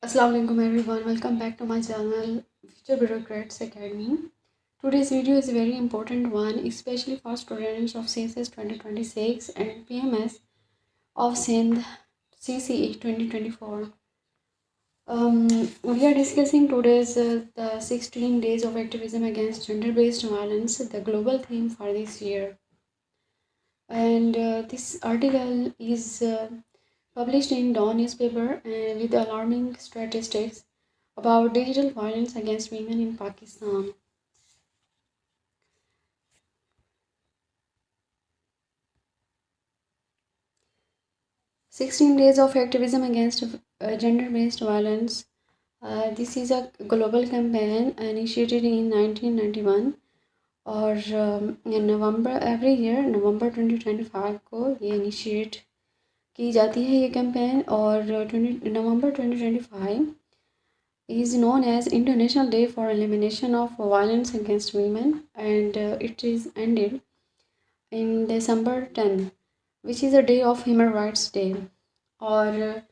Assalamu alaikum everyone, welcome back to my channel Future Bureaucrats Academy. Today's video is a very important one, especially for students of CSS 2026 and PMS of Sindh CCE 2024. We are discussing today's the 16 days of activism against gender-based violence, the global theme for this year. And this article is published in Dawn newspaper with alarming statistics about digital violence against women in Pakistan. 16 days of activism against gender-based violence. This is a global campaign initiated in 1991 और in November every year नवंबर 2025 को ये initiate की जाती है ये campaign और नवंबर 2025 is known as International Day for Elimination of Violence Against Women and it is ended in December 10 which is a day of Human Rights Day. और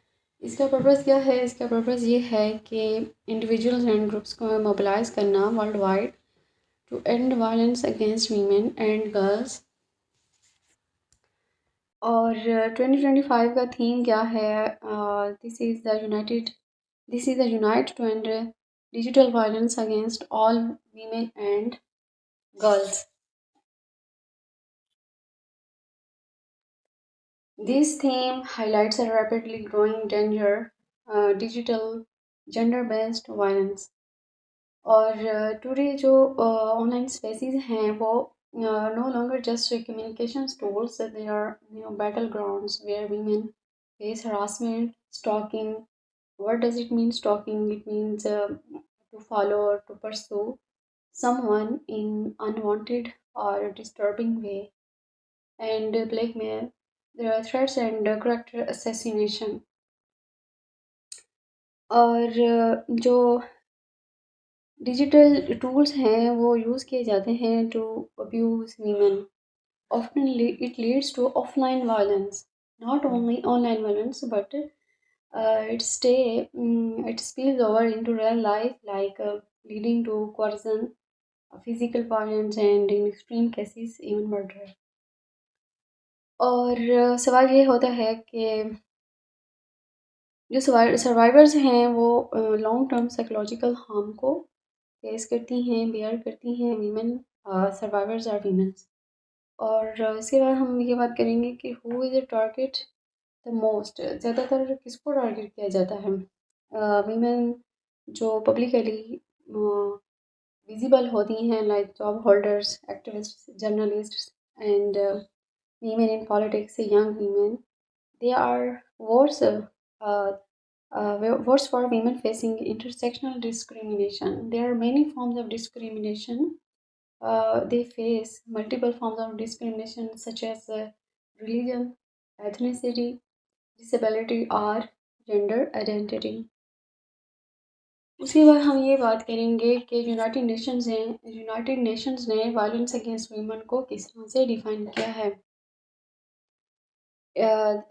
इसका purpose क्या है? इसका पर्पज़ ये है कि इंडिविजुअल्स एंड ग्रुप्स को मोबिलाइज़ करना worldwide to end violence against women and girls. और 2025 का थीम क्या है? This is the unite to end digital violence against all women and girls. This theme highlights a rapidly growing danger, digital gender-based violence. और today जो online spaces हैं वो no longer just communication tools, they are battlegrounds where women face harassment, stalking. What does it mean stalking? It means to follow or to pursue someone in unwanted or disturbing way, and blackmail. There are threats and character assassination. और जो digital tools हैं वो use किए जाते हैं to abuse women. Often it leads to offline violence, not only online violence, but it spills over into real life, like leading to coercion, physical violence, and in extreme cases even murder. और सवाल ये होता है कि जो survivors हैं वो long term psychological harm को फेस करती हैं, बेयर करती हैं वीमेन सर्वाइवर्स आर वीमेंस. और इसके बाद हम ये बात करेंगे कि who is a target the most. ज़्यादातर किसको टारगेट किया जाता है? वीमेन जो पब्लिकली विजिबल होती हैं, like job holders, activist, journalist and women in politics, young women. They are worse worse for women facing intersectional discrimination. There are many forms of discrimination. They face multiple forms of discrimination such as religion, ethnicity, disability or gender identity. उसके बाद हम ये बात करेंगे कि United Nations ने violence against women को किस तरह से डिफाइन किया है.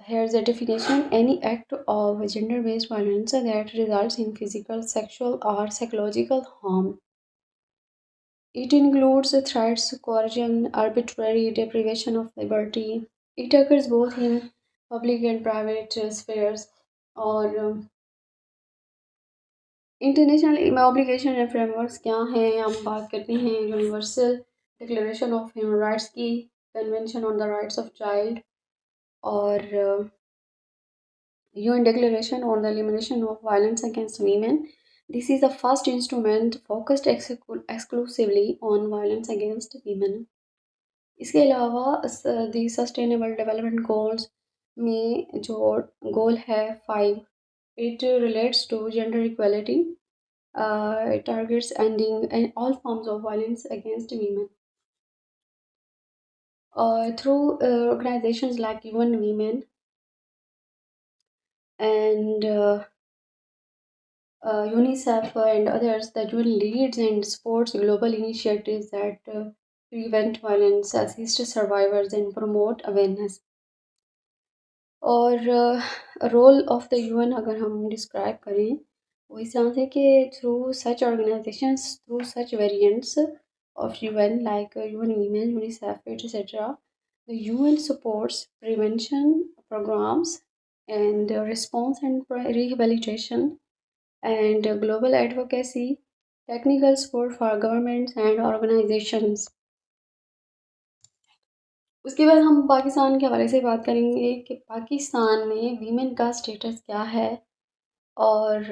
Here's a definition: any act of gender-based violence that results in physical, sexual, or psychological harm. It includes threats, coercion, arbitrary deprivation of liberty. It occurs both in public and private spheres. और international obligation and frameworks क्या हैं? हम बात करते हैं universal declaration of human rights की, convention on the rights of child और UN Declaration on the Elimination of Violence Against Women. This is the first instrument focused exclusively on violence against women. इसके अलावा दी sustainable development goals में जो गोल है 5, it relates to gender equality. It targets ending all forms of violence against women. Through organizations like UN Women and UNICEF and others, the UN leads and supports global initiatives that prevent violence, assist survivors, and promote awareness. और role of the UN अगर हम describe करें वो इस तरह से कि through such organisations, through such variants of UN like UN Women, UNICEF, etc. The UN supports prevention programs and response and rehabilitation and global advocacy, technical support for governments and organizations. उसके बाद हम पाकिस्तान के हवाले से बात करेंगे कि पाकिस्तान में वीमेन का स्टेटस क्या है और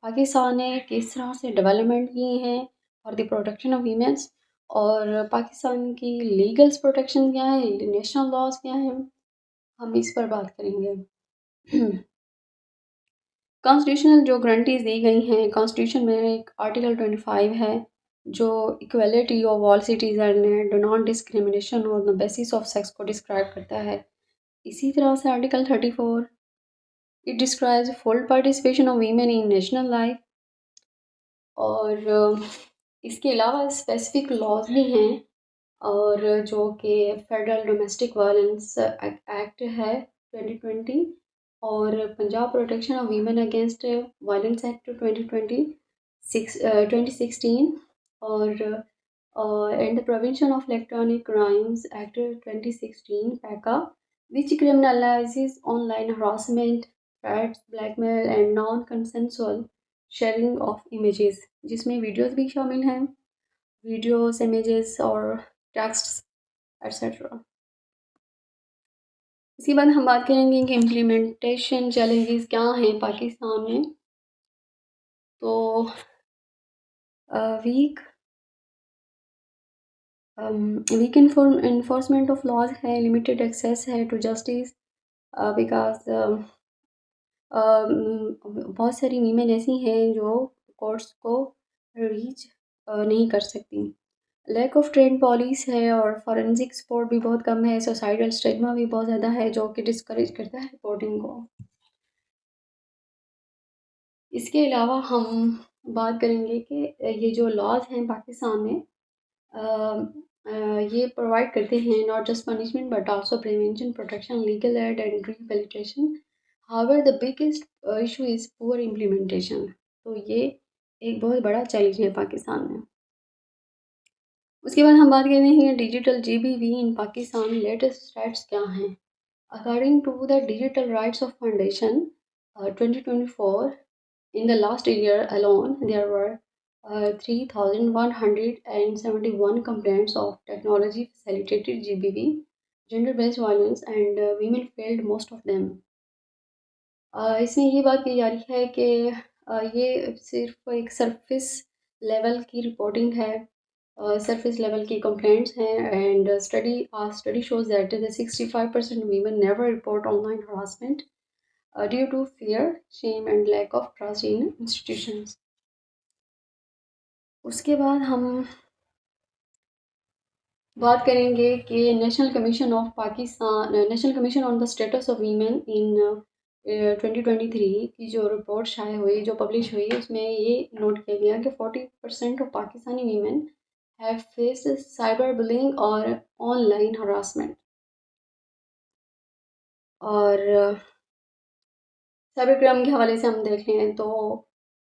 पाकिस्तान ने किस तरह से डेवलपमेंट किए हैं for the protection of women's और पाकिस्तान की लीगल्स प्रोटेक्शन क्या है, नेशनल लॉज क्या हैं, हम इस पर बात करेंगे। कॉन्स्टिट्यूशनल जो गारंटीज दी गई हैं कॉन्स्टिट्यूशन में एक आर्टिकल 25 है जो equality of all citizen and non discrimination on the basis of sex को डिस्क्राइब करता है। इसी तरह से article 34 it describes full participation of women in national life और इसके अलावा स्पेसिफिक लॉज भी हैं और जो कि फेडरल डोमेस्टिक वायलेंस एक्ट है 2020 और Punjab protection of women against violence act 2016 और and the prevention of electronic crimes act 2016 Paika which criminalizes online harassment, threats, blackmail and non-consensual sharing of images, जिसमें वीडियोस भी शामिल हैं, वीडियोस, इमेजेस और text etcetera. इसके बाद हम बात करेंगे कि इम्प्लीमेंटेशन चैलेंजेस क्या हैं पाकिस्तान में। तो weak weak enforcement of laws है, लिमिटेड एक्सेस है टू जस्टिस बिकॉज बहुत सारी वीमेन ऐसी हैं जो कोर्ट्स को रीच नहीं कर सकती। लैक ऑफ ट्रेन पॉलिस है और फॉरेंसिक सपोर्ट भी बहुत कम है, सोसाइटल स्टिग्मा भी बहुत ज़्यादा है जो कि डिस्करेज करता है रिपोर्टिंग को। इसके अलावा हम बात करेंगे कि ये जो लॉज हैं पाकिस्तान में ये प्रोवाइड करते हैं not just punishment but also prevention, protection, legal aid and rehabilitation. However the biggest issue is poor implementation. तो ये एक बहुत बड़ा चैलेंज है पाकिस्तान में। उसके बाद हम बात करते हैं digital GBV in Pakistan latest stats क्या हैं। According to the digital rights of foundation 2024 in the last year alone there were 3,171 complaints of technology facilitated GBV, gender based violence and women failed most of them. इसमें ये बात की जा रही है कि ये सिर्फ एक सरफेस लेवल की रिपोर्टिंग है, surface level की complaints हैं and study shows that the 65% women never report online harassment due to fear, shame and lack of trust in institutions. उसके बाद हम बात करेंगे कि national commission on the status of women इन 2023 की जो रिपोर्ट शाये हुई, जो पब्लिश हुई, उसमें ये नोट किया गया कि 40% of Pakistani women have faced cyberbullying और ऑनलाइन हरासमेंट। और साइबर क्राइम के हवाले से हम देख लें तो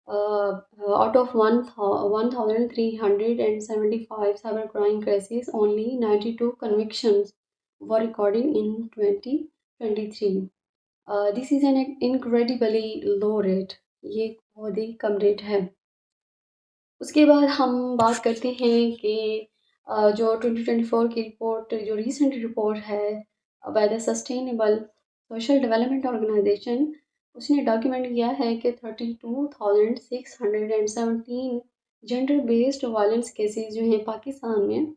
out of 1375 cyber crime cases only 92 convictions were recorded in 2023। This is an incredibly low rate, ये बहुत ही कम रेट है। उसके बाद हम बात करते हैं कि जो 2024 की रिपोर्ट, जो रीसेंट रिपोर्ट है by the sustainable social development organisation, उसने डॉक्यूमेंट किया है कि 32,617 जेंडर बेस्ड वायलेंस केसेस जो हैं पाकिस्तान में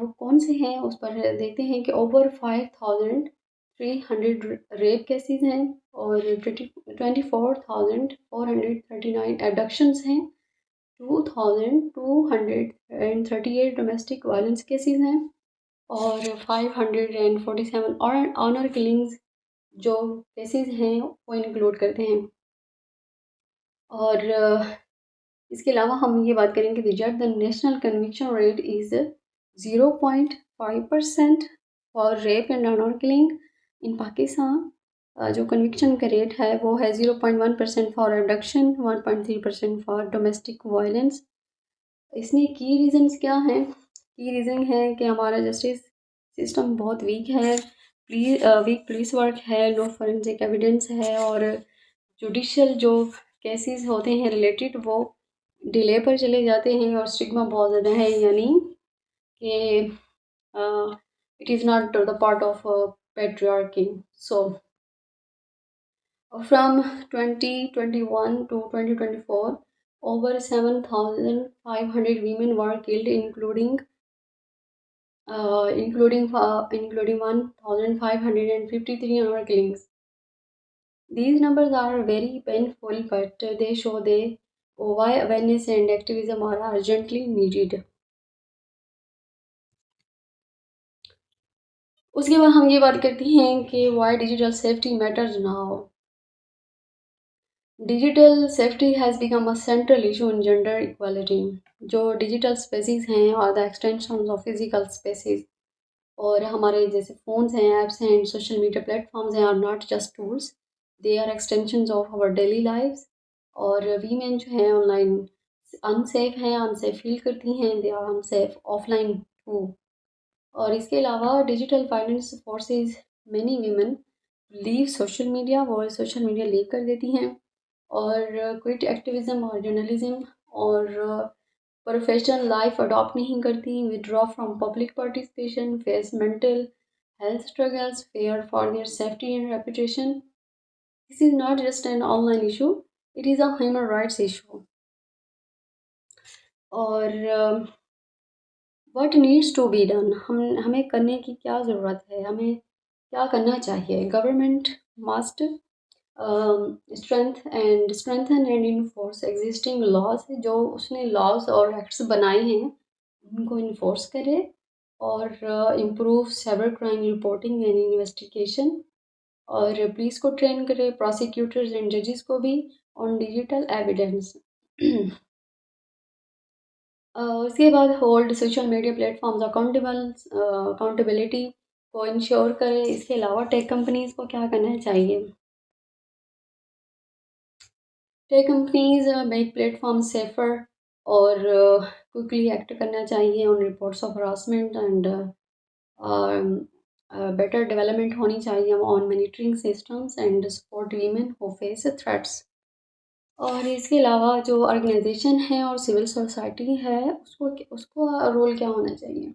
वो कौन से हैं उस पर देखते हैं कि ओवर 5,300 रेप केसेस हैं और 24,439 एबडक्शंस हैं, 2,238 डोमेस्टिक वायलेंस केसेस हैं और 547 ऑनर किलिंग्स जो केसेस हैं वो इंक्लूड करते हैं। और इसके अलावा हम ये बात करेंगे कि the national conviction rate is 0.5% for rape and honour killing in Pakistan जो कन्विक्शन का रेट है वो है 0.1% for abduction, 1.3% for domestic violence. इसमें की रीज़न्स क्या हैं? की रीज़न है कि हमारा जस्टिस सिस्टम बहुत वीक है, वीक पुलिस वर्क है, लो फॉरेंसिक एविडेंस है, और जुडिशल जो केसेस होते हैं रिलेटेड वो डिले पर चले जाते हैं, और स्टिग्मा बहुत ज़्यादा है, यानी कि it is not the part of patriarchy. So from 2021 to 2024, over 7,500 women were killed, including 1,553 honor killings. These numbers are very painful, but they show why awareness and activism are urgently needed. उसके बाद हम ये बात करते हैं कि why digital safety matters now. Digital safety has become a central issue in gender equality. जो digital spaces हैं और the extension of physical spaces, और हमारे जैसे फ़ोन्स हैं, ऐप्स हैं, सोशल मीडिया प्लेटफॉर्म्स हैं, are not just tools, they are extensions of our daily lives. और वीमेन जो हैं ऑनलाइन अनसेफ हैं, अनसेफ फील करती हैं, they are unsafe offline too. और इसके अलावा digital violence forces many women leave social media, वो सोशल मीडिया लीव कर देती हैं और क्विट एक्टिविज़म और जर्नलिज्म और प्रोफेशनल लाइफ अडॉप्ट नहीं करती, withdraw from public participation, face mental health struggles, fear for their safety and reputation. This is not just an online issue, it is a human rights issue. और what needs to be done, हमें करने की क्या ज़रूरत है, हमें क्या करना चाहिए? Government must strengthen and enforce existing laws, जो उसने लॉज और एक्ट्स बनाए हैं उनको इन्फोर्स करे, और improve cyber crime reporting and investigation, और पुलिस को ट्रेन करे, प्रोसिक्यूटर्स एंड जजेस को भी ऑन डिजिटल एविडेंस। उसके बाद hold social media platforms accountability को इंश्योर करे। इसके अलावा टेक कंपनीज़ को क्या करना चाहिए? Tech companies make platform safer और क्विकली एक्ट करना चाहिए on reports of harassment, and better development होनी चाहिए on monitoring systems and support women who face threats. और इसके अलावा जो ऑर्गेनाइजेशन है और सिविल सोसाइटी है उसको रोल क्या होना चाहिए?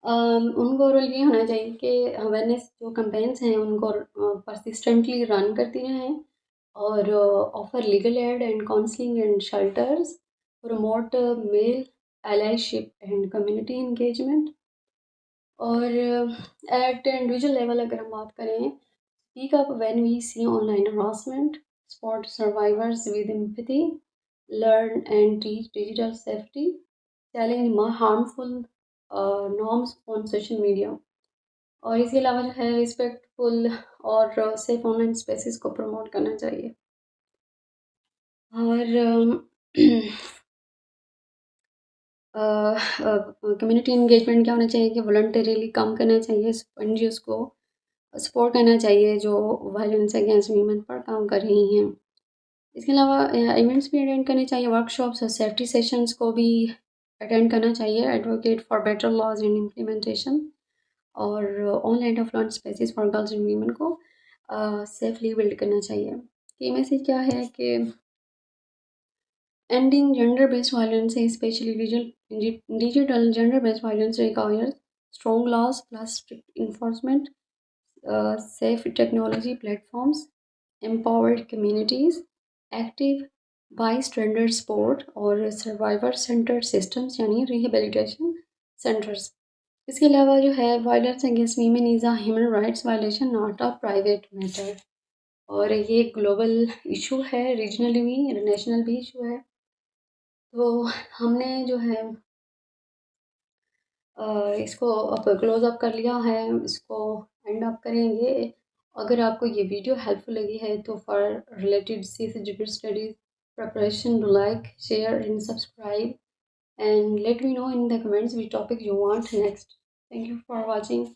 उनको रोल ये होना चाहिए कि अवेयरनेस जो कैंपेन्स हैं उनको परसिस्टेंटली रन करती रहें, और offer legal aid and counselling and shelters, promote male allyship and community engagement. और एट इंडिविजुअल लेवल अगर हम बात करें, speak up when we see online harassment, support survivors with empathy, learn and teach digital safety, challenge harmful norms on social media. और इसके अलावा जो है रिस्पेक्टफुल और सेफ ऑनलाइन स्पेसेस को प्रमोट करना चाहिए। और कम्युनिटी इंगेजमेंट क्या होना चाहिए कि वॉलंटरीली काम करना चाहिए, एन को सपोर्ट करना चाहिए जो वायलेंस अगेंस्ट वीमेन पर काम कर रही हैं। इसके अलावा इवेंट्स भी अटेंड करने चाहिए, वर्कशॉप्स और सेफ्टी सेशंस को भी अटेंड करना चाहिए, advocate for better laws and implementation, और online offline spaces for girls and women को सेफली बिल्ड करना चाहिए। की मैसेज क्या है कि ending gender-based violence, especially digital gender-based violence, requires strong laws plus strict enforcement, safe technology platforms, empowered communities, active bystander support और survivor-centered systems यानी rehabilitation centers। इसके अलावा जो है violence against women is a human rights violation, not a private matter. और ये global issue है, regionally भी नेशनल भी इशू है। तो हमने जो है इसको अब क्लोज़ अप कर लिया है, इसको एंड अप करेंगे। अगर आपको ये वीडियो हेल्पफुल लगी है तो for related C studies preparation, do like, share and subscribe, and let me know in the comments which topic you want next. Thank you for watching.